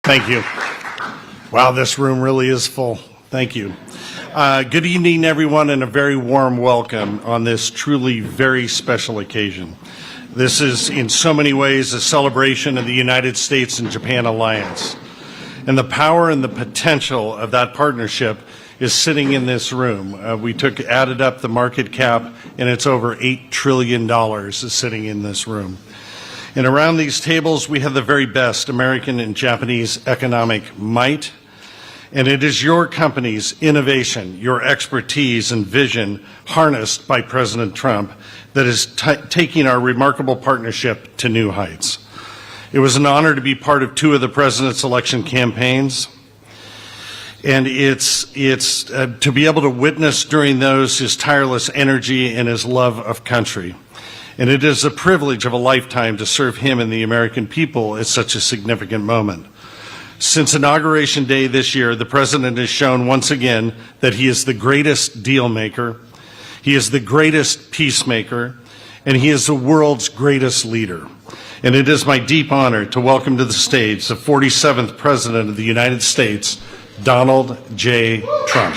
Thank you. Wow, this room really is full. Thank you. Good evening, everyone, and a very warm welcome on this truly very special occasion. This is, in so many ways, a celebration of the United States and Japan alliance. And the power and the potential of that partnership is sitting in this room. Added up the market cap, and it's over $8 trillion is sitting in this room. And around these tables, we have the very best American and Japanese economic might. And it is your company's innovation, your expertise and vision harnessed by President Trump that is taking our remarkable partnership to new heights. It was an honor to be part of two of the president's election campaigns. And it's to be able to witness during those his tireless energy and his love of country. And it is a privilege of a lifetime to serve him and the American people at such a significant moment. Since Inauguration Day this year, the President has shown once again that he is the greatest deal maker, he is the greatest peacemaker, and he is the world's greatest leader. And it is my deep honor to welcome to the stage the 47th President of the United States, Donald J. Trump.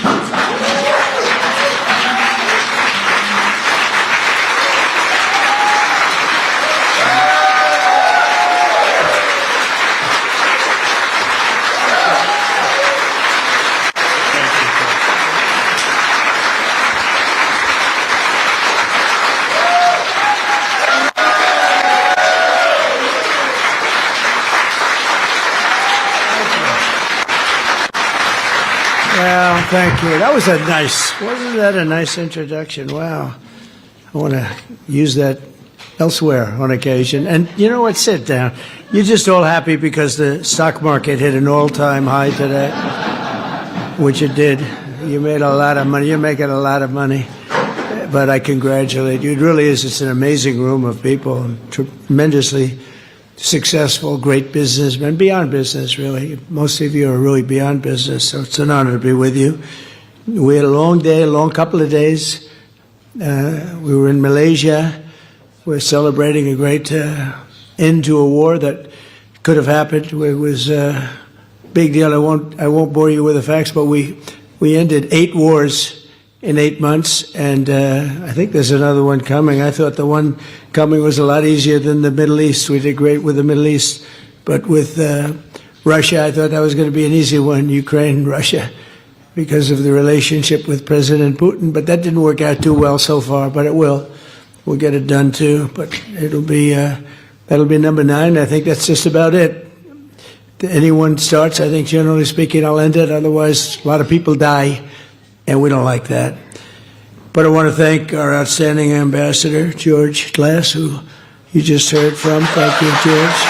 Thank you. That was wasn't that a nice introduction? Wow. I want to use that elsewhere on occasion. And you know what? Sit down. You're just all happy because the stock market hit an all-time high today, which it did. You made a lot of money. You're making a lot of money. But I congratulate you. It really is. It's an amazing room of people, tremendously successful, great businessmen, beyond business, really. Most of you are really beyond business, so it's an honor to be with you. We had a long day, a long couple of days. We were in Malaysia. We're celebrating a great end to a war that could have happened. It was a big deal. I won't bore you with the facts, but we ended 8 wars in 8 months, and I think there's another one coming. I thought the one coming was a lot easier than the Middle East. We did great with the Middle East, but with Russia, I thought that was going to be an easy one, Ukraine, Russia, because of the relationship with President Putin. But that didn't work out too well so far, but it will. We'll get it done too, but that'll be number 9. I think that's just about it. Anyone starts, I think generally speaking, I'll end it. Otherwise, a lot of people die. And we don't like that. But I want to thank our outstanding ambassador, George Glass, who you just heard from. Thank you, George.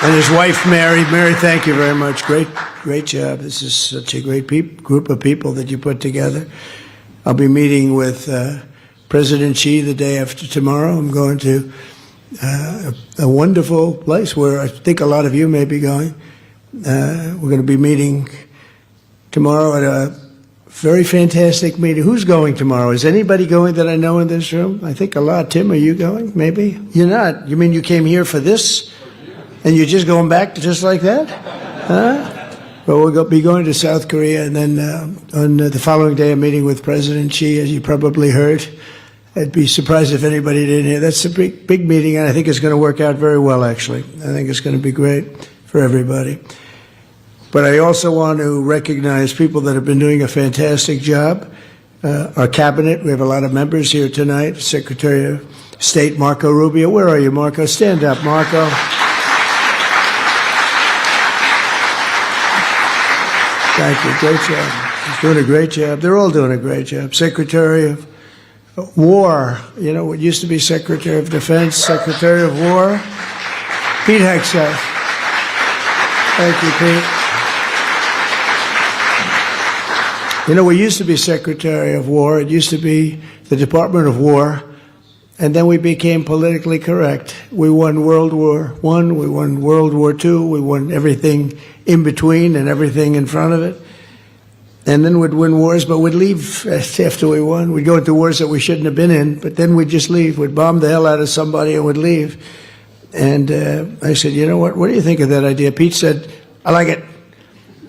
And his wife, Mary. Mary, thank you very much. Great job. This is such a great group of people that you put together. I'll be meeting with President Xi the day after tomorrow. I'm going to a wonderful place where I think a lot of you may be going. We're going to be meeting tomorrow at a very fantastic meeting. Who's going tomorrow? Is anybody going that I know in this room? I think a lot. Tim, are you going? Maybe? You're not. You mean you came here for this? And you're just going back just like that? Huh? Well, we'll be going to South Korea, and then on the following day, a meeting with President Xi, as you probably heard. I'd be surprised if anybody didn't hear. That's a big meeting, and I think it's going to work out very well, actually. I think it's going to be great for everybody. But I also want to recognize people that have been doing a fantastic job. Our cabinet, we have a lot of members here tonight. Secretary of State Marco Rubio. Where are you, Marco? Stand up, Marco. Thank you. Great job. He's doing a great job. They're all doing a great job. Secretary of War. You know what used to be Secretary of Defense, Secretary of War. Pete Hegseth. Thank you, Pete. You know, we used to be Secretary of War. It used to be the Department of War. And then we became politically correct. We won World War I, we won World War II, we won everything in between and everything in front of it. And then we'd win wars, but we'd leave after we won. We'd go into wars that we shouldn't have been in, but then we'd just leave. We'd bomb the hell out of somebody and we'd leave. And I said, you know what do you think of that idea? Pete said, I like it.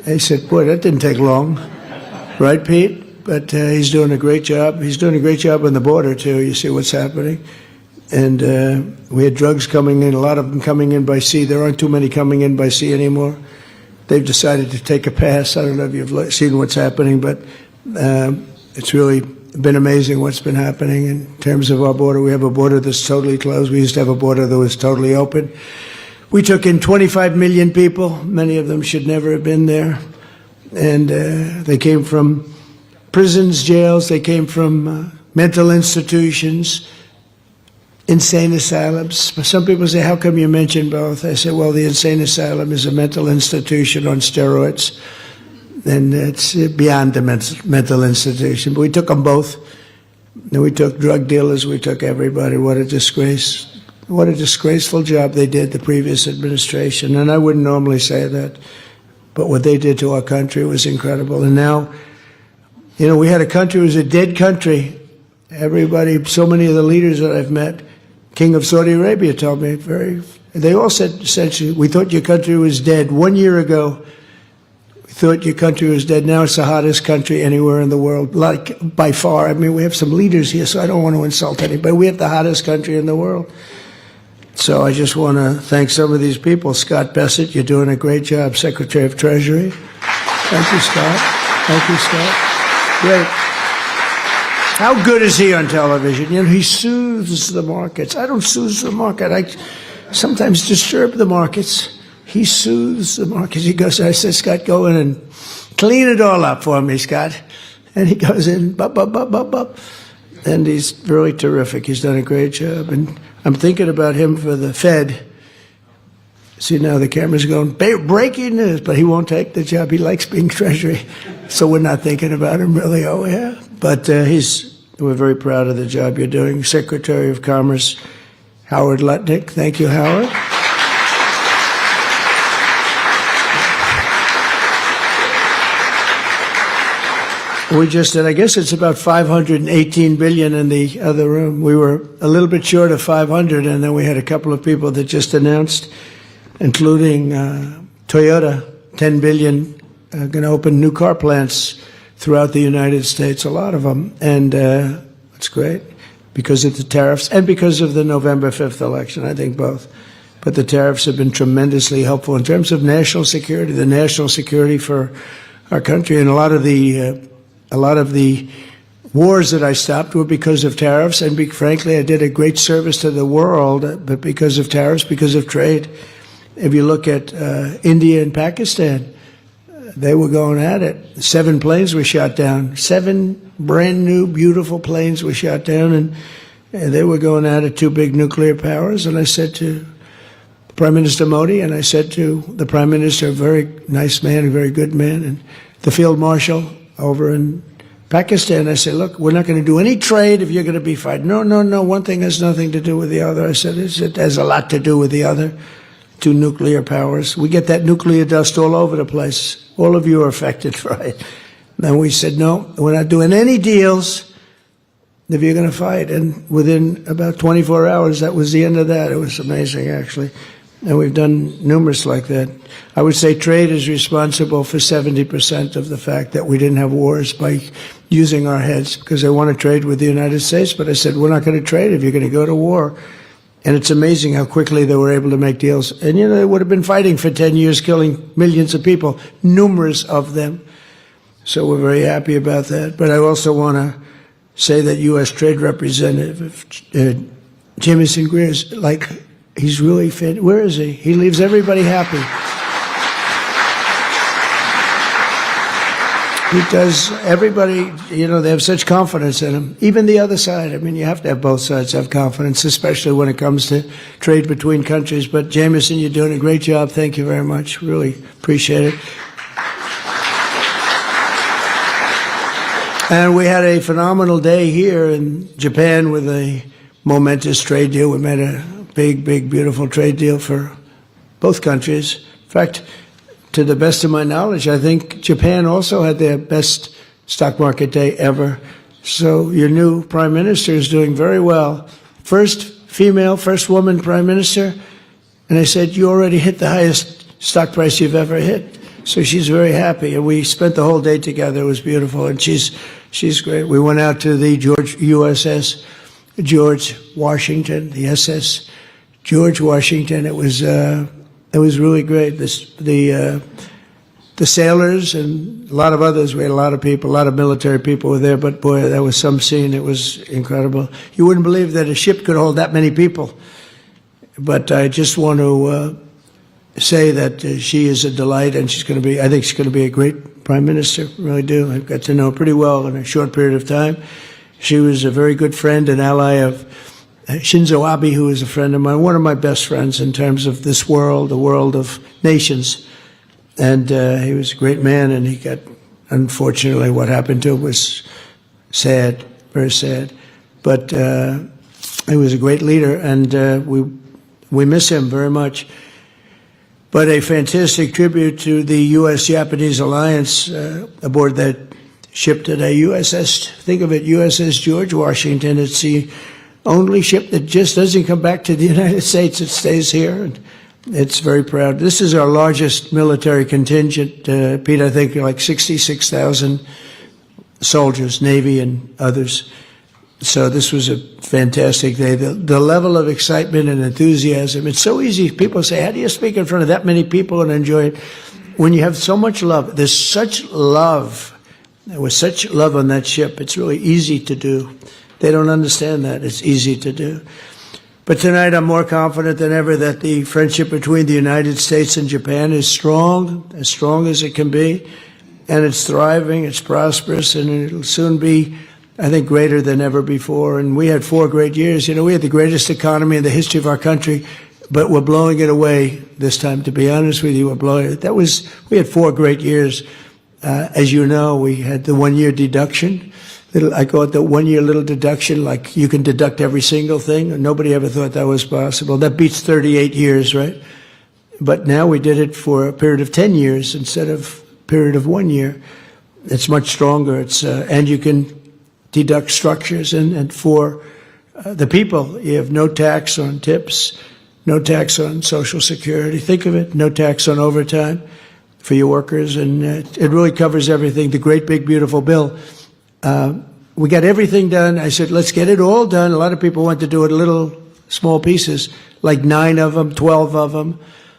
I said, boy, that didn't take long. Right, Pete? But he's doing a great job. He's doing a great job on the border, too. You see what's happening. And we had drugs coming in, a lot of them coming in by sea. There aren't too many coming in by sea anymore. They've decided to take a pass. I don't know if you've seen what's happening, but it's really been amazing what's been happening in terms of our border. We have a border that's totally closed. We used to have a border that was totally open. We took in 25 million people. Many of them should never have been there. And they came from prisons, jails. They came from mental institutions, insane asylums. Some people say, how come you mention both? I say, well, the insane asylum is a mental institution on steroids. And it's beyond the mental institution. But we took them both. And we took drug dealers. We took everybody. What a disgrace. What a disgraceful job they did, the previous administration. And I wouldn't normally say that. But what they did to our country was incredible. And now, you know, we had a country, it was a dead country. Everybody, so many of the leaders that I've met, King of Saudi Arabia told me, they all said essentially, we thought your country was dead 1 year ago. We thought your country was dead. Now it's the hottest country anywhere in the world, like by far. I mean, we have some leaders here, so I don't want to insult anybody. We have the hottest country in the world. So I just want to thank some of these people. Scott Bessent, you're doing a great job, Secretary of Treasury. Thank you, Scott. Thank you, Scott. Great. How good is he on television? You know, he soothes the markets. I don't soothe the market. I sometimes disturb the markets. He soothes the markets. He goes, I said, Scott, go in and clean it all up for me, Scott. And he goes in, bop, bop, bop, bop, bop. And he's really terrific. He's done a great job. And I'm thinking about him for the Fed. See, now the camera's going, breaking news, but he won't take the job. He likes being Treasury. So we're not thinking about him really, oh yeah. But we're very proud of the job you're doing. Secretary of Commerce, Howard Lutnick. Thank you, Howard. We just did, I guess it's about 518 billion in the other room. We were a little bit short of 500, and then we had a couple of people that just announced, including Toyota, 10 billion, going to open new car plants throughout the United States, a lot of them. And it's great because of the tariffs and because of the November 5th election, I think both. But the tariffs have been tremendously helpful in terms of national security, the national security for our country. And a lot of the wars that I stopped were because of tariffs, and frankly, I did a great service to the world, but because of tariffs, because of trade. If you look at India and Pakistan, they were going at it. 7 planes were shot down. 7 brand new, beautiful planes were shot down, and they were going at it, 2 big nuclear powers. And I said to Prime Minister Modi, and I said to the Prime Minister, a very nice man, a very good man, and the Field Marshal over in Pakistan, I said, look, we're not going to do any trade if you're going to be fighting. No. One thing has nothing to do with the other. I said, it has a lot to do with the other. 2 nuclear powers. We get that nuclear dust all over the place. All of you are affected by it. And we said, no, we're not doing any deals if you're going to fight. And within about 24 hours, that was the end of that. It was amazing, actually. And we've done numerous like that. I would say trade is responsible for 70% of the fact that we didn't have wars by using our heads, because they want to trade with the United States. But I said, we're not going to trade if you're going to go to war. And it's amazing how quickly they were able to make deals. And, you know, they would have been fighting for 10 years, killing millions of people, numerous of them. So we're very happy about that. But I also want to say that U.S. Trade Representative Jamieson Greer's, like, he's really fit. Where is he? He leaves everybody happy. He does everybody, you know, they have such confidence in him. Even the other side. I mean, you have to have both sides have confidence, especially when it comes to trade between countries. But Jamieson, you're doing a great job. Thank you very much. Really appreciate it. And we had a phenomenal day here in Japan with a momentous trade deal. We made a big, beautiful trade deal for both countries. In fact, to the best of my knowledge, I think Japan also had their best stock market day ever. So your new prime minister is doing very well. First female, first woman prime minister And I said, you already hit the highest stock price you've ever hit. So she's very happy. And we spent the whole day together. It was beautiful. And she's great. We went out to the USS George Washington, the SS George Washington. It was really great. The sailors and a lot of others, we had a lot of people, a lot of military people were there, but boy, that was some scene. It was incredible. You wouldn't believe that a ship could hold that many people. But I just want to say that she is a delight, and I think she's going to be a great prime minister, really do. I've got to know her pretty well in a short period of time. She was a very good friend and ally of Shinzo Abe, who is a friend of mine, one of my best friends in terms of this world, the world of nations. And he was a great man, and he got, unfortunately, what happened to him was sad, very sad. But he was a great leader, and we miss him very much. But a fantastic tribute to the U.S.-Japanese alliance aboard that ship today, think of it, USS George Washington. It's the only ship that just doesn't come back to the United States. It stays here, and it's very proud. This is our largest military contingent, Pete, I think like 66,000 soldiers, Navy and others. So this was a fantastic day. The level of excitement and enthusiasm, it's so easy. People say, how do you speak in front of that many people and enjoy it? When you have so much love, there's such love. There was such love on that ship. It's really easy to do. They don't understand that. It's easy to do. But tonight I'm more confident than ever that the friendship between the United States and Japan is strong as it can be, and it's thriving, it's prosperous, and it'll soon be, I think, greater than ever before. And we had 4 great years. You know, we had the greatest economy in the history of our country, but we're blowing it away this time, to be honest with you. We're blowing it. We had 4 great years. As you know, we had the 1-year deduction. I call it the 1-year little deduction, like you can deduct every single thing. Nobody ever thought that was possible. That beats 38 years, right? But now we did it for a period of 10 years instead of a period of 1 year. It's much stronger. And you can deduct structures. And for the people, you have no tax on tips, no tax on Social Security. Think of it, no tax on overtime for your workers. And it really covers everything. The great, big, beautiful bill. We got everything done. I said, let's get it all done. A lot of people want to do it little small pieces, like 9 of them, 12 of them.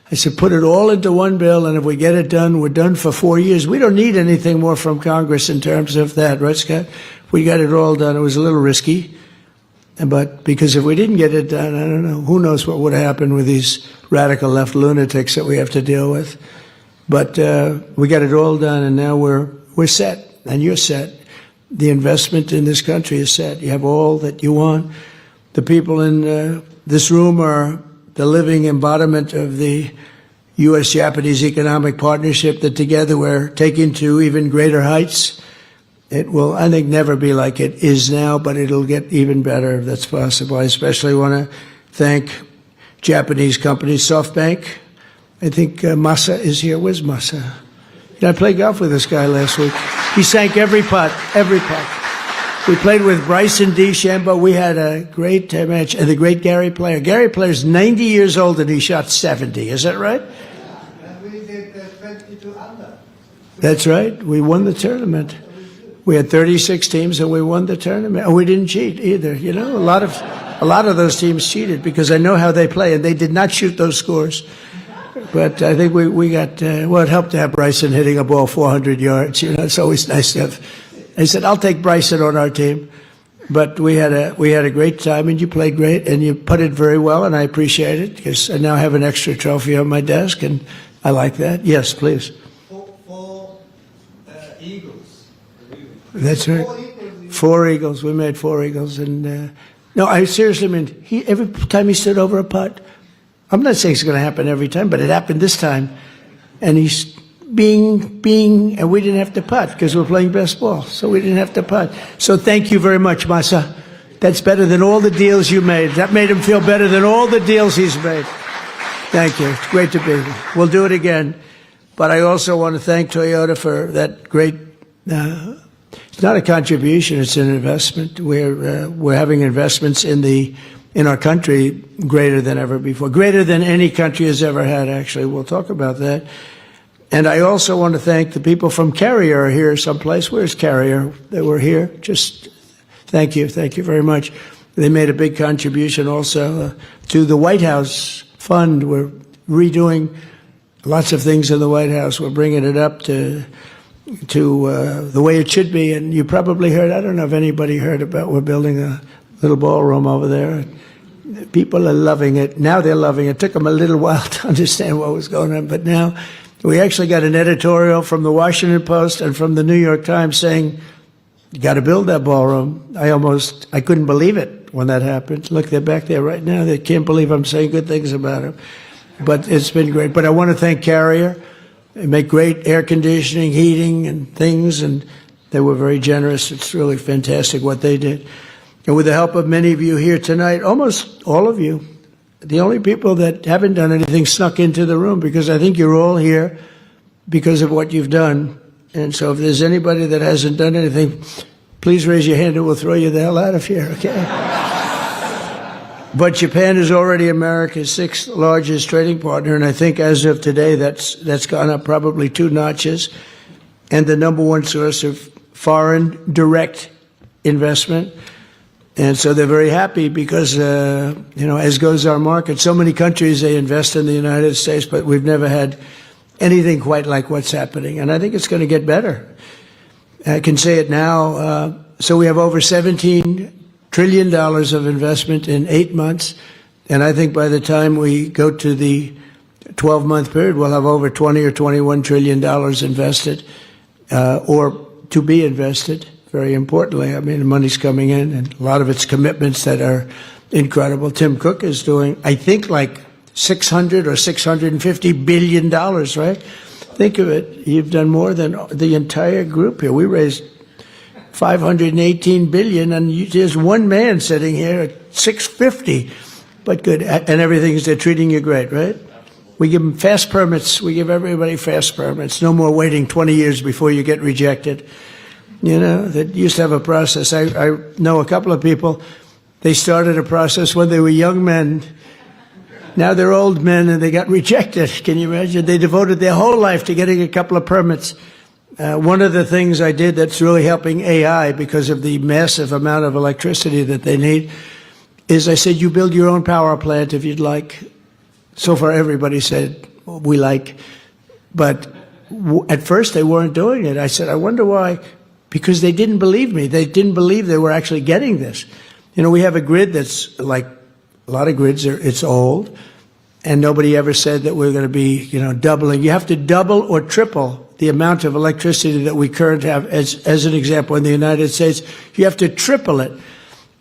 I said, put it all into one bill, and if we get it done, we're done for 4 years. We don't need anything more from Congress in terms of that, right, Scott? We got it all done. It was a little risky, but because if we didn't get it done, I don't know. Who knows what would happen with these radical left lunatics that we have to deal with. But we got it all done, and now we're set, and you're set. The investment in this country is set. You have all that you want. The people in this room are the living embodiment of the U.S.-Japanese economic partnership that together we're taking to even greater heights. It will, I think, never be like it is now, but it'll get even better if that's possible. I especially want to thank Japanese companies, SoftBank. I think Masa is here. Where's Masa? I played golf with this guy last week. He sank every putt, every putt. We played with Bryson DeChambeau. We had a great match. And the great Gary Player. Gary Player's 90 years old and he shot 70. Is that right? And we did 22 under. That's right. We won the tournament. We had 36 teams and we won the tournament. And we didn't cheat either. You know, a lot of those teams cheated because I know how they play and they did not shoot those scores. But I think we got, it helped to have Bryson hitting a ball 400 yards. You know, it's always nice to have. I said, I'll take Bryson on our team. But we had a great time, and you played great, and you putted very well, and I appreciate it, because I now have an extra trophy on my desk, and I like that. Yes, please. Four eagles. That's right. 4 eagles. We made 4 eagles. And no, I seriously mean, every time he stood over a putt, I'm not saying it's going to happen every time, but it happened this time. And he's bing, and we didn't have to putt because we're playing best ball. So we didn't have to putt. So thank you very much, Masa. That's better than all the deals you made. That made him feel better than all the deals he's made. Thank you. It's great to be here. We'll do it again. But I also want to thank Toyota for that great, it's not a contribution, it's an investment. We're having investments in the in our country greater than ever before, greater than any country has ever had, actually. We'll talk about that. And I also want to thank the people from Carrier here someplace. Where's Carrier? They were here. Just thank you. Thank you very much. They made a big contribution also to the White House Fund. We're redoing lots of things in the White House. We're bringing it up to the way it should be. And you probably heard, I don't know if anybody heard about, we're building a little ballroom over there. People are loving it. Now they're loving it. It took them a little while to understand what was going on, but now we actually got an editorial from the Washington Post and from the New York Times saying, you got to build that ballroom. I couldn't believe it when that happened. Look, they're back there right now. They can't believe I'm saying good things about them. But it's been great. But I want to thank Carrier. They make great air conditioning, heating, and things, and they were very generous. It's really fantastic what they did. And with the help of many of you here tonight, almost all of you, the only people that haven't done anything snuck into the room, because I think you're all here because of what you've done. And so if there's anybody that hasn't done anything, please raise your hand and we'll throw you the hell out of here, okay? But Japan is already America's 6th largest trading partner, and I think as of today that's gone up probably 2 notches, and the number 1 source of foreign direct investment. And so they're very happy because, as goes our market, so many countries, they invest in the United States, but we've never had anything quite like what's happening. And I think it's going to get better. I can say it now. So we have over $17 trillion of investment in 8 months. And I think by the time we go to the 12-month period, we'll have over $20 or $21 trillion invested, or to be invested. Very importantly, I mean, the money's coming in, and a lot of it's commitments that are incredible. Tim Cook is doing, I think, like $600 or $650 billion, right? Think of it. You've done more than the entire group here. We raised $518 billion, and there's one man sitting here at $650. But good, and everything's, they're treating you great, right? We give them fast permits. We give everybody fast permits. No more waiting 20 years before you get rejected. That used to have a process. I know a couple of people, they started a process when they were young men. Now they're old men and they got rejected. Can you imagine? They devoted their whole life to getting a couple of permits. One of the things I did that's really helping AI because of the massive amount of electricity that they need is I said, you build your own power plant if you'd like. So far everybody said, well, we like. But at first they weren't doing it. I said, I wonder why. Because they didn't believe me. They didn't believe they were actually getting this. We have a grid that's like a lot of grids, it's old, and nobody ever said that we're going to be, doubling. You have to double or triple the amount of electricity that we currently have. As an example, in the United States, you have to triple it,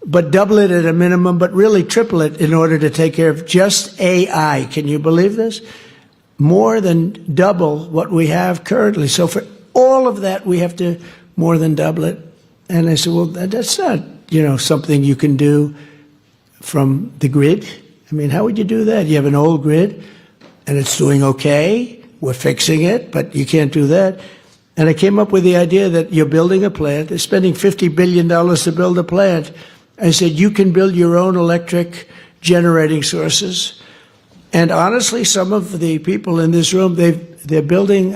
but double it at a minimum, but really triple it in order to take care of just AI. Can you believe this? More than double what we have currently. So for all of that, we have to more than double it. And I said, well, that's not, something you can do from the grid. I mean, how would you do that? You have an old grid and it's doing okay. We're fixing it, but you can't do that. And I came up with the idea that you're building a plant. They're spending $50 billion to build a plant. I said, you can build your own electric generating sources. And honestly, some of the people in this room, they're building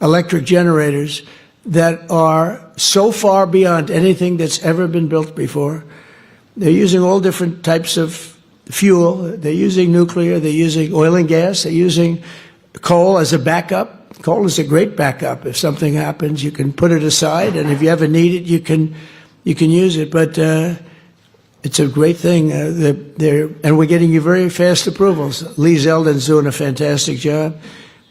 electric generators that are so far beyond anything that's ever been built before. They're using all different types of fuel. They're using nuclear. They're using oil and gas. They're using coal as a backup. Coal is a great backup. If something happens, you can put it aside, and if you ever need it, you can use it. But it's a great thing. And we're getting you very fast approvals. Lee Zeldin's doing a fantastic job.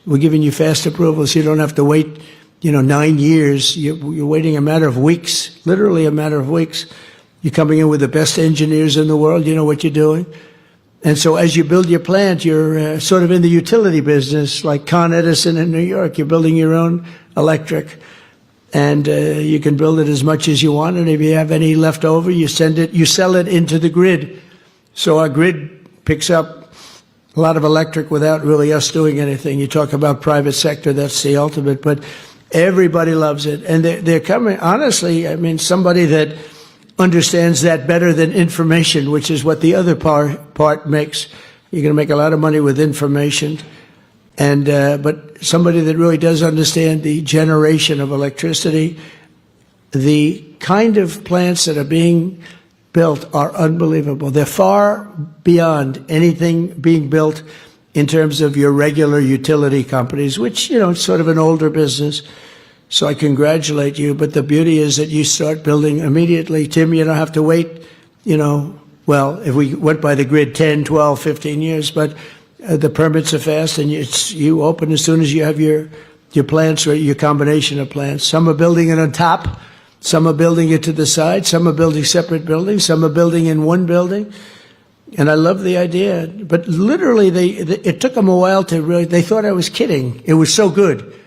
We're giving you fast approvals. You don't have to wait 9 years, you're waiting a matter of weeks, literally a matter of weeks. You're coming in with the best engineers in the world. You know what you're doing. And so as you build your plant, you're sort of in the utility business, like Con Edison in New York. You're building your own electric, and you can build it as much as you want. And if you have any left over, you sell it into the grid. So our grid picks up a lot of electric without really us doing anything. You talk about private sector, that's the ultimate, but everybody loves it. And they're coming, honestly, I mean, somebody that understands that better than information, which is what the other part makes. You're going to make a lot of money with information. And but somebody that really does understand the generation of electricity, the kind of plants that are being built are unbelievable. They're far beyond anything being built in terms of your regular utility companies, which, you know, it's sort of an older business. So I congratulate you. But the beauty is that you start building immediately. Tim, you don't have to wait, you know, well, if we went by the grid 10, 12, 15 years, but the permits are fast, and you open as soon as you have your plants or your combination of plants. Some are building it on top. Some are building it to the side. Some are building separate buildings. Some are building in one building. And I love the idea. But literally, it took them a while to really, they thought I was kidding. It was so good.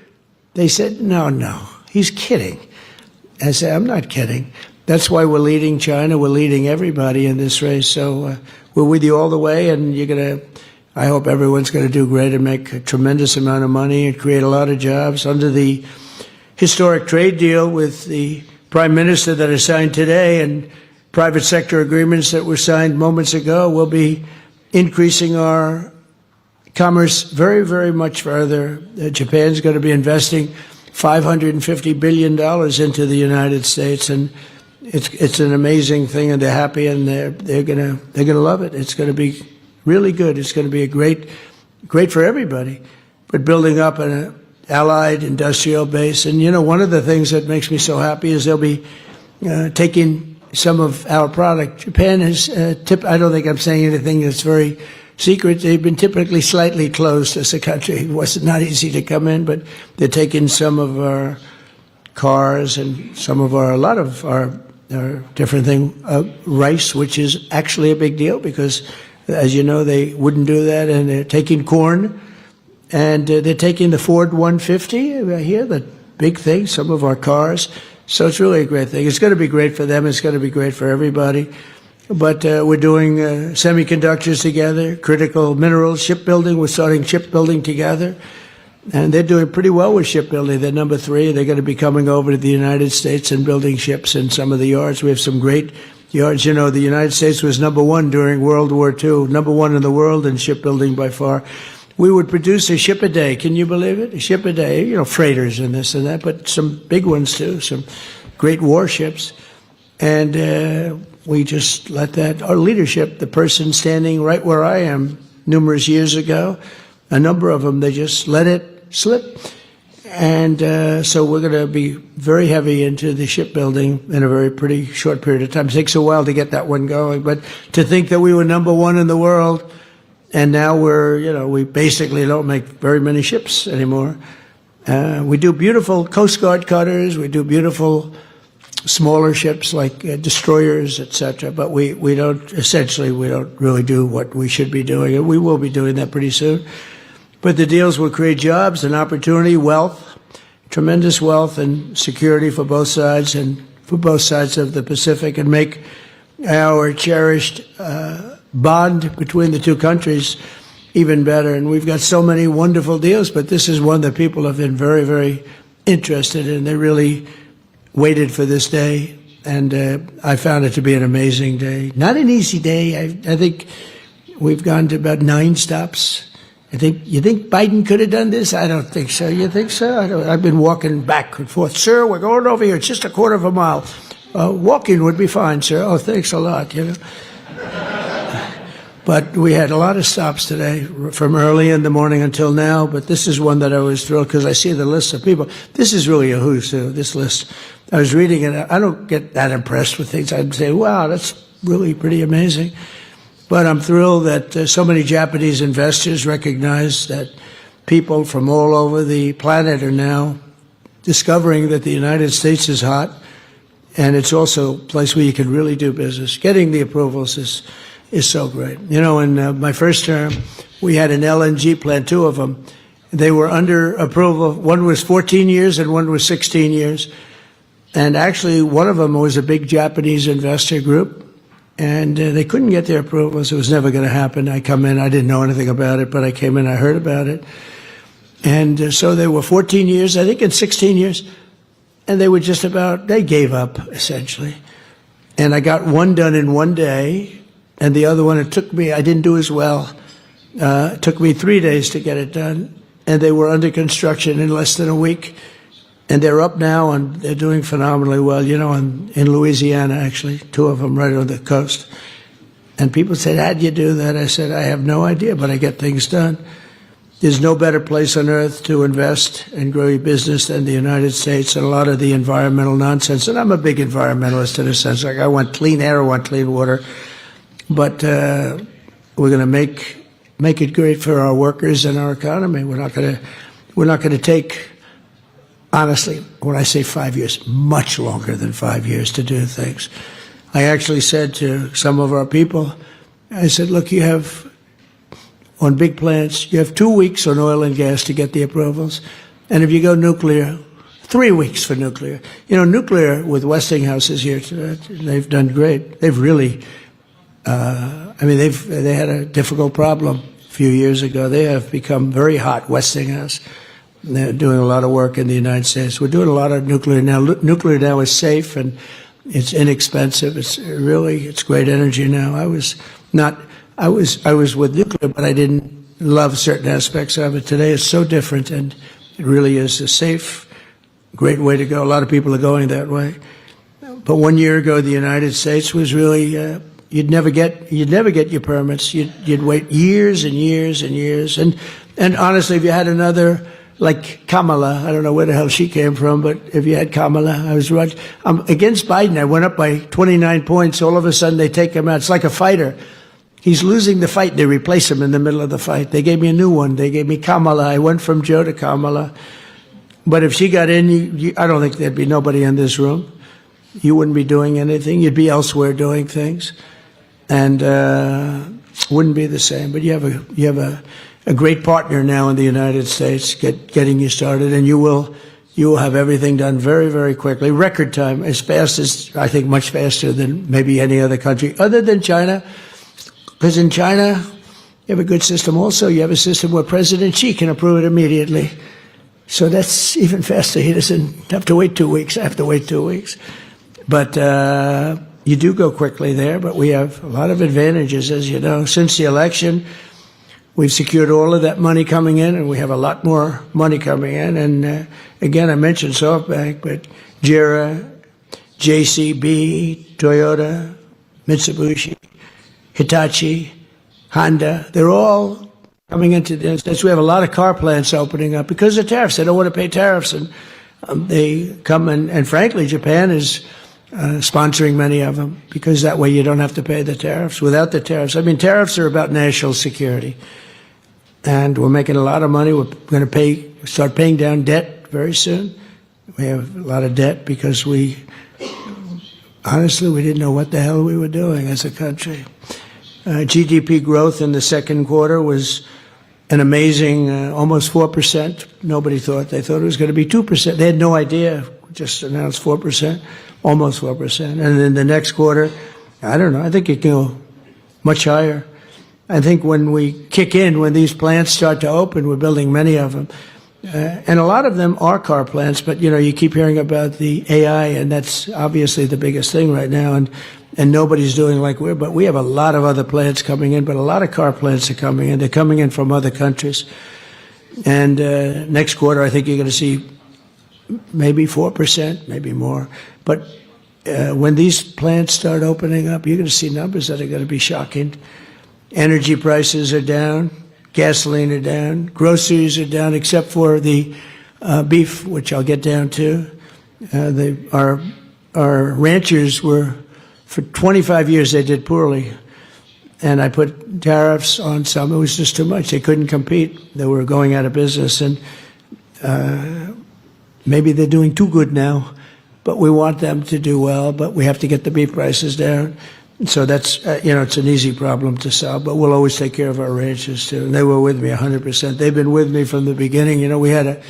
They said, no, he's kidding. I said, I'm not kidding. That's why we're leading China. We're leading everybody in this race. So we're with you all the way, and I hope everyone's going to do great and make a tremendous amount of money and create a lot of jobs. Under the historic trade deal with the Prime Minister that is signed today and private sector agreements that were signed moments ago, we'll be increasing our commerce very, very much further. Japan's going to be investing $550 billion into the United States, and it's an amazing thing, and they're happy, and they're gonna love it. It's going to be really good. It's going to be a great for everybody. But building up an allied industrial base, and you know, one of the things that makes me so happy is they'll be taking some of our product. Japan has I don't think I'm saying anything that's very secret. They've been typically slightly closed as a country. It was not easy to come in, but they're taking some of our cars and a lot of our different thing, rice, which is actually a big deal because, as you know, they wouldn't do that. And they're taking corn, and they're taking the Ford 150 right here, the big thing, some of our cars. So it's really a great thing. It's going to be great for them. It's going to be great for everybody. But we're doing semiconductors together, critical minerals, shipbuilding. We're starting shipbuilding together. And they're doing pretty well with shipbuilding. They're number 3. They're going to be coming over to the United States and building ships in some of the yards. We have some great yards. You know, the United States was number 1 during World War II, number 1 in the world in shipbuilding by far. We would produce a ship a day. Can you believe it? A ship a day, you know, freighters and this and that, but some big ones too, some great warships. And we just let that, our leadership, the person standing right where I am numerous years ago, a number of them, they just let it slip. And so we're going to be very heavy into the shipbuilding in a very pretty short period of time. It takes a while to get that one going, but to think that we were number 1 in the world, and now we basically don't make very many ships anymore. We do beautiful Coast Guard cutters. We do beautiful smaller ships like destroyers, etc. But we don't really do what we should be doing. And we will be doing that pretty soon. But the deals will create jobs and opportunity, wealth, tremendous wealth and security for both sides and for both sides of the Pacific, and make our cherished bond between the two countries even better. And we've got so many wonderful deals, but this is one that people have been very, very interested in. They really waited for this day, and I found it to be an amazing day. Not an easy day. I think we've gone to about 9 stops. You think Biden could have done this? I don't think so. You think so? I've been walking back and forth. Sir, we're going over here. It's just a quarter of a mile. Walking would be fine, sir. Oh, thanks a lot, you know. But we had a lot of stops today from early in the morning until now. But this is one that I was thrilled because I see the list of people. This is really a who's who, this list. I was reading it. I don't get that impressed with things. I'd say, wow, that's really pretty amazing. But I'm thrilled that so many Japanese investors recognize that people from all over the planet are now discovering that the United States is hot. And it's also a place where you can really do business. Getting the approvals is so great. You know, in my first term, we had an LNG plant, 2 of them. They were under approval. One was 14 years and one was 16 years. And actually, one of them was a big Japanese investor group. And they couldn't get their approvals. It was never going to happen. I come in, I didn't know anything about it, but I came in, I heard about it. And so they were 14 years, I think, and 16 years. And they were they gave up, essentially. And I got one done in one day, and the other one, I didn't do as well. It took me 3 days to get it done, and they were under construction in less than a week. And they're up now, and they're doing phenomenally well, in Louisiana, actually, 2 of them right on the coast. And people said, how'd you do that? I said, I have no idea, but I get things done. There's no better place on earth to invest and grow your business than the United States, and a lot of the environmental nonsense. And I'm a big environmentalist in a sense. Like, I want clean air, I want clean water. But we're going to make it great for our workers and our economy. We're not going to take, honestly, when I say 5 years, much longer than 5 years to do things. I actually said to some of our people, I said, look, you have, on big plants, you have 2 weeks on oil and gas to get the approvals. And if you go nuclear, 3 weeks for nuclear. Nuclear with Westinghouse is here. They've done great. They've really, they had a difficult problem a few years ago. They have become very hot, Westinghouse. They're doing a lot of work in the United States. We're doing a lot of nuclear now. Nuclear now is safe and it's inexpensive. It's great energy now. I was with nuclear, but I didn't love certain aspects of it. Today it's so different, and it really is a safe, great way to go. A lot of people are going that way. But 1 year ago, the United States was really, you'd never get your permits. You'd wait years and years and years. And honestly, if you had another, like Kamala, I don't know where the hell she came from, but if you had Kamala, I was right. Against Biden, I went up by 29 points. All of a sudden, they take him out. It's like a fighter. He's losing the fight. They replace him in the middle of the fight. They gave me a new one. They gave me Kamala. I went from Joe to Kamala. But if she got in, I don't think there'd be nobody in this room. You wouldn't be doing anything. You'd be elsewhere doing things. And wouldn't be the same. But you have a great partner now in the United States getting you started, and you will have everything done very, very quickly. Record time, as fast as, I think, much faster than maybe any other country, other than China. Because in China, you have a good system also. You have a system where President Xi can approve it immediately. So that's even faster. He doesn't have to wait 2 weeks. I have to wait 2 weeks. But you do go quickly there, but we have a lot of advantages, as you know. Since the election, we've secured all of that money coming in, and we have a lot more money coming in. And again, I mentioned SoftBank, but JERA, JCB, Toyota, Mitsubishi, Hitachi, Honda, they're all coming into this. We have a lot of car plants opening up because of tariffs. They don't want to pay tariffs, and they come and frankly, Japan is sponsoring many of them because that way you don't have to pay the tariffs. Without the tariffs, tariffs are about national security. And we're making a lot of money. We're going to start paying down debt very soon. We have a lot of debt because honestly, we didn't know what the hell we were doing as a country. GDP growth in the second quarter was an amazing almost 4%. Nobody thought. They thought it was going to be 2%. They had no idea. Just announced 4%, almost 4%. And then the next quarter, I don't know. I think it can go much higher. I think when we kick in, when these plants start to open, we're building many of them. And a lot of them are car plants, but, you keep hearing about the AI, and that's obviously the biggest thing right now. And nobody's doing like but we have a lot of other plants coming in, but a lot of car plants are coming in. They're coming in from other countries. And next quarter, I think you're going to see maybe 4%, maybe more. But when these plants start opening up, you're going to see numbers that are going to be shocking. Energy prices are down. Gasoline are down. Groceries are down, except for the beef, which I'll get down to. Our ranchers were, for 25 years, they did poorly. And I put tariffs on some. It was just too much. They couldn't compete. They were going out of business. And maybe they're doing too good now. But we want them to do well. But we have to get the beef prices down. So that's, it's an easy problem to solve, but we'll always take care of our ranchers too. And they were with me 100%. They've been with me from the beginning. We had an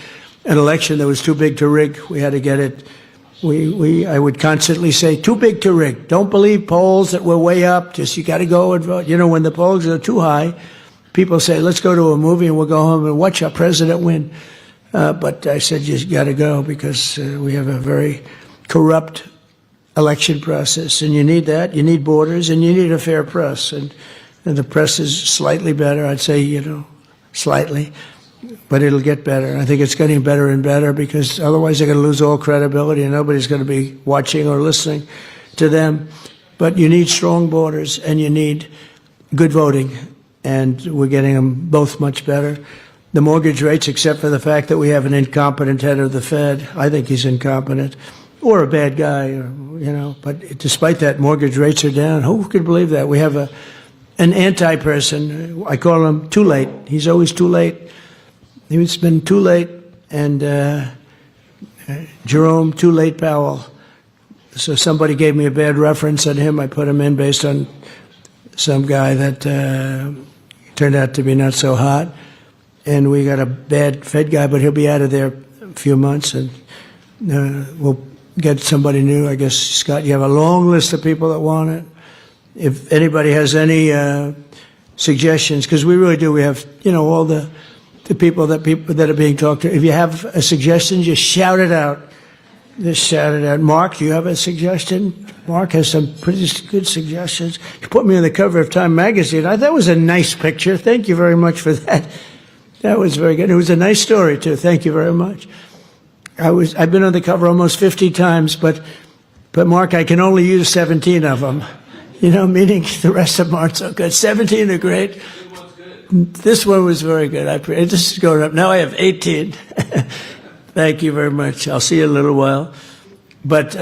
election that was too big to rig. We had to get it. I would constantly say, too big to rig. Don't believe polls that were way up. Just, you got to go and vote. When the polls are too high, people say, let's go to a movie and we'll go home and watch our president win. But I said, you got to go because we have a very corrupt election process, and you need that. You need borders, and you need a fair press, and the press is slightly better. I'd say, slightly, but it'll get better. I think it's getting better and better because otherwise they're going to lose all credibility, and nobody's going to be watching or listening to them. But you need strong borders, and you need good voting, and we're getting them both much better. The mortgage rates, except for the fact that we have an incompetent head of the Fed, I think he's incompetent, or a bad guy, but despite that, mortgage rates are down. Who could believe that? We have an anti-person. I call him too late. He's always too late. He's been too late, and Jerome Too Late Powell. So somebody gave me a bad reference on him. I put him in based on some guy that turned out to be not so hot. And we got a bad Fed guy, but he'll be out of there a few months, and we'll get somebody new. I guess, Scott, you have a long list of people that want it. If anybody has any suggestions, because we really do, we have, all the people that are being talked to. If you have a suggestion, just shout it out. Just shout it out. Mark, do you have a suggestion? Mark has some pretty good suggestions. You put me on the cover of Time magazine. That was a nice picture. Thank you very much for that. That was very good. It was a nice story, too. Thank you very much. I've been on the cover almost 50 times, but Mark, I can only use 17 of them. Meaning the rest of them aren't so good. 17 are great. This one was very good. This is going up. Now I have 18. Thank you very much. I'll see you in a little while. But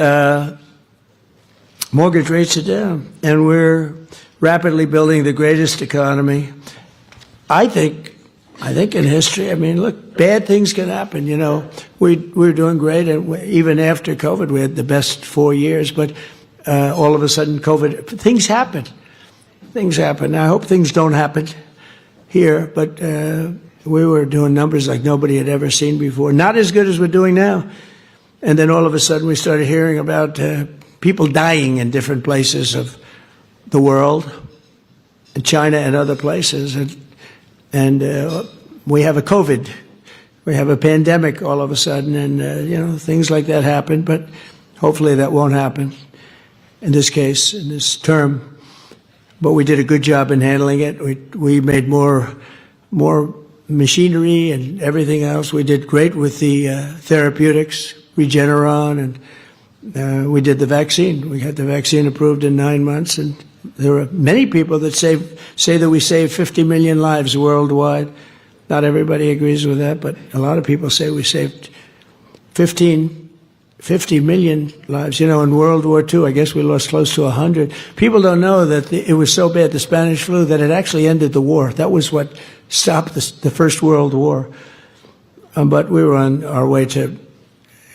mortgage rates are down, and we're rapidly building the greatest economy, I think in history. I mean, look, bad things can happen. We're doing great, and even after COVID, we had the best 4 years. But all of a sudden, COVID, things happen. Things happen. I hope things don't happen here, but we were doing numbers like nobody had ever seen before. Not as good as we're doing now. And then all of a sudden, we started hearing about people dying in different places of the world, in China and other places, and we have a COVID, we have a pandemic all of a sudden, and things like that happen. But hopefully that won't happen in this case, in this term. But we did a good job in handling it. We made more machinery and everything else. We did great with the therapeutics, Regeneron, and we did the vaccine. We had the vaccine approved in 9 months, and there are many people that say that we saved 50 million lives worldwide. Not everybody agrees with that, but a lot of people say we saved 50 million lives. In World War II, I guess we lost close to 100. People don't know that it was so bad, the Spanish flu, that it actually ended the war. That was what stopped the First World War. But we were on our way to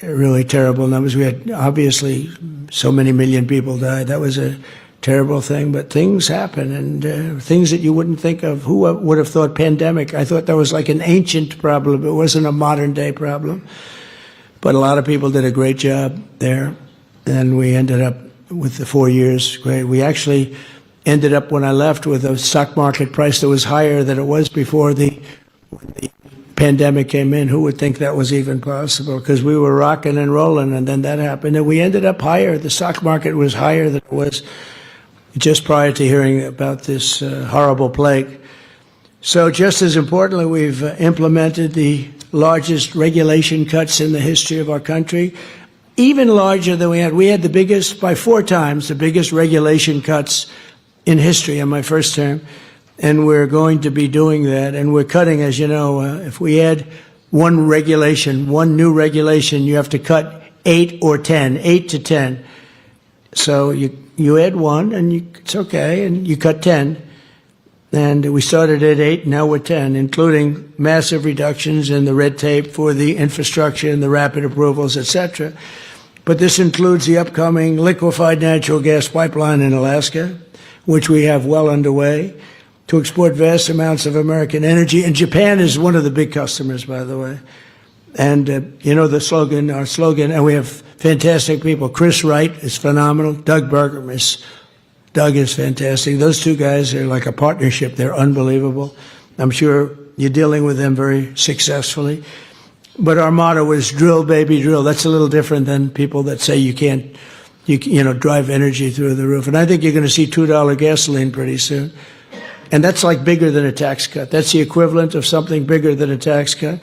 really terrible numbers. We had, obviously, so many million people died. That was a terrible thing, but things happen, and things that you wouldn't think of. Who would have thought pandemic? I thought that was like an ancient problem. It wasn't a modern day problem. But a lot of people did a great job there, and we ended up with the 4 years great. We actually ended up, when I left, with a stock market price that was higher than it was before the pandemic came in. Who would think that was even possible? Because we were rocking and rolling, and then that happened, and we ended up higher. The stock market was higher than it was just prior to hearing about this horrible plague. So just as importantly, we've implemented the largest regulation cuts in the history of our country, even larger than we had. We had the biggest, by 4 times, the biggest regulation cuts in history in my first term, and we're going to be doing that. And we're cutting, as you know, if we add one new regulation, you have to cut 8 or 10, 8 to 10. So you add one, and it's okay, and you cut 10. And we started at 8, now we're 10, including massive reductions in the red tape for the infrastructure and the rapid approvals, etc. But this includes the upcoming liquefied natural gas pipeline in Alaska, which we have well underway, to export vast amounts of American energy. And Japan is one of the big customers, by the way. And the slogan, our slogan, and we have fantastic people. Chris Wright is phenomenal. Doug is fantastic. Those two guys are like a partnership. They're unbelievable. I'm sure you're dealing with them very successfully. But our motto is drill, baby, drill. That's a little different than people that say you drive energy through the roof. And I think you're going to see $2 gasoline pretty soon. And that's like bigger than a tax cut. That's the equivalent of something bigger than a tax cut.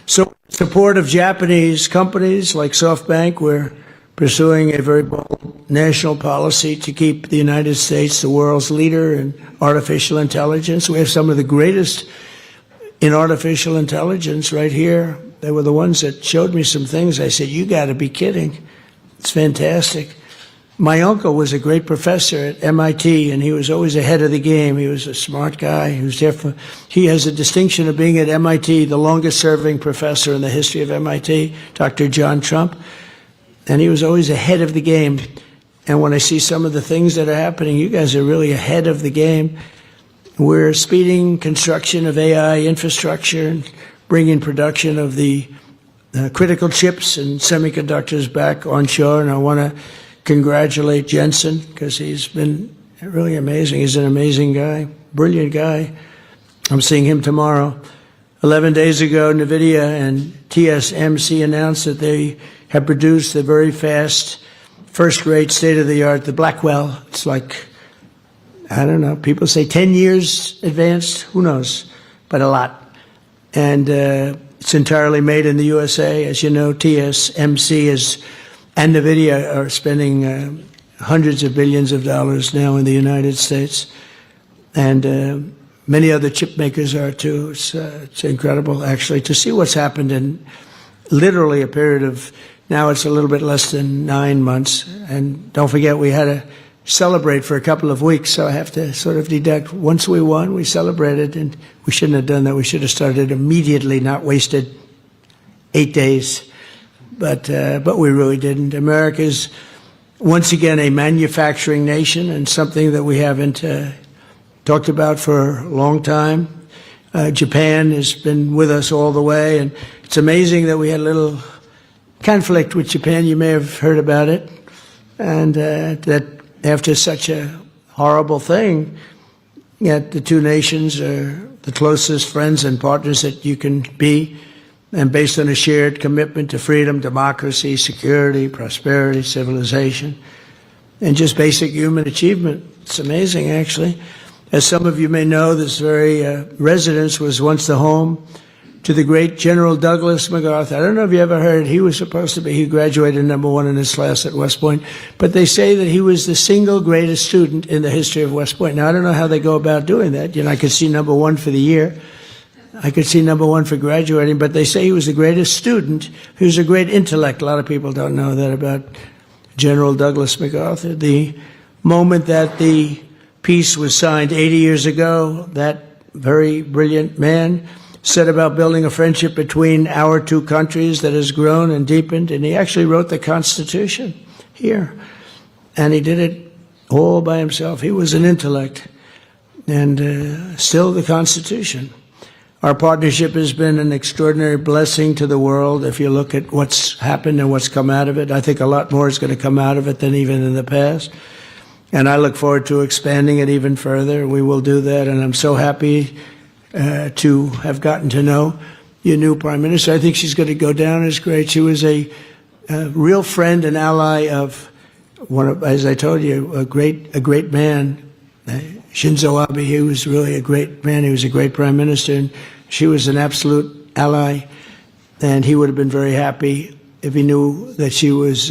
So support of Japanese companies like SoftBank, we're pursuing a very bold national policy to keep the United States the world's leader in artificial intelligence. We have some of the greatest in artificial intelligence right here. They were the ones that showed me some things. I said, you got to be kidding. It's fantastic. My uncle was a great professor at MIT, and he was always ahead of the game. He was a smart guy. He has a distinction of being at MIT, the longest-serving professor in the history of MIT, Dr. John Trump. And he was always ahead of the game. And when I see some of the things that are happening, you guys are really ahead of the game. We're speeding construction of AI infrastructure and bringing production of the critical chips and semiconductors back onshore. And I want to congratulate Jensen because he's been really amazing. He's an amazing guy, brilliant guy. I'm seeing him tomorrow. 11 days ago, NVIDIA and TSMC announced that they have produced the very fast, first-rate, state-of-the-art, the Blackwell. It's like, I don't know, people say 10 years advanced, who knows, but a lot. And it's entirely made in the USA. As you know, TSMC and NVIDIA are spending hundreds of billions of dollars now in the United States. And many other chip makers are too. It's incredible, actually, to see what's happened in literally a period of, now it's a little bit less than 9 months. And don't forget, we had to celebrate for a couple of weeks, so I have to sort of deduct. Once we won, we celebrated, and we shouldn't have done that. We should have started immediately, not wasted 8 days. But we really didn't. America's once again a manufacturing nation, and something that we haven't talked about for a long time. Japan has been with us all the way, and it's amazing that we had a little conflict with Japan. You may have heard about it, and that after such a horrible thing, yet the two nations are the closest friends and partners that you can be, and based on a shared commitment to freedom, democracy, security, prosperity, civilization, and just basic human achievement. It's amazing, actually. As some of you may know, this very residence was once the home to the great General Douglas MacArthur. I don't know if you ever heard, he graduated #1 in his class at West Point, but they say that he was the single greatest student in the history of West Point. Now, I don't know how they go about doing that. I could see #1 for the year. I could see #1 for graduating, but they say he was the greatest student. He was a great intellect. A lot of people don't know that about General Douglas MacArthur. The moment that the peace was signed 80 years ago, that very brilliant man set about building a friendship between our two countries that has grown and deepened, and he actually wrote the Constitution here. And he did it all by himself. He was an intellect, and still the Constitution. Our partnership has been an extraordinary blessing to the world. If you look at what's happened and what's come out of it, I think a lot more is going to come out of it than even in the past. And I look forward to expanding it even further. We will do that, and I'm so happy to have gotten to know your new Prime Minister. I think she's going to go down as great. She was a real friend and ally of as I told you, a great man. Shinzo Abe, he was really a great man. He was a great Prime Minister, and she was an absolute ally. And he would have been very happy if he knew that she was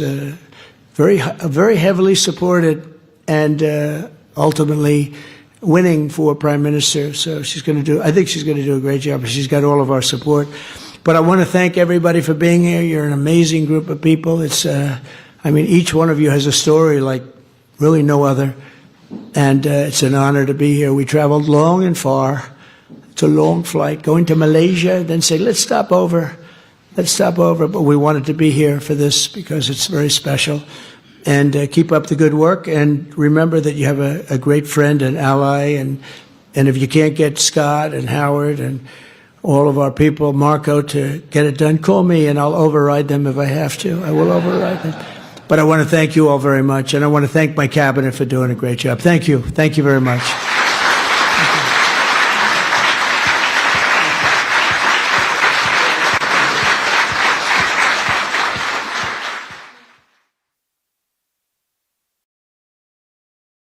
very heavily supported and ultimately winning for Prime Minister. So I think she's going to do a great job. She's got all of our support. But I want to thank everybody for being here. You're an amazing group of people. Each one of you has a story like really no other. And it's an honor to be here. We traveled long and far. It's a long flight, going to Malaysia, then say, let's stop over. But we wanted to be here for this because it's very special. And keep up the good work. And remember that you have a great friend and ally. And if you can't get Scott and Howard and all of our people, Marco, to get it done, call me and I'll override them if I have to. I will override them. But I want to thank you all very much, and I want to thank my cabinet for doing a great job. Thank you. Thank you very much.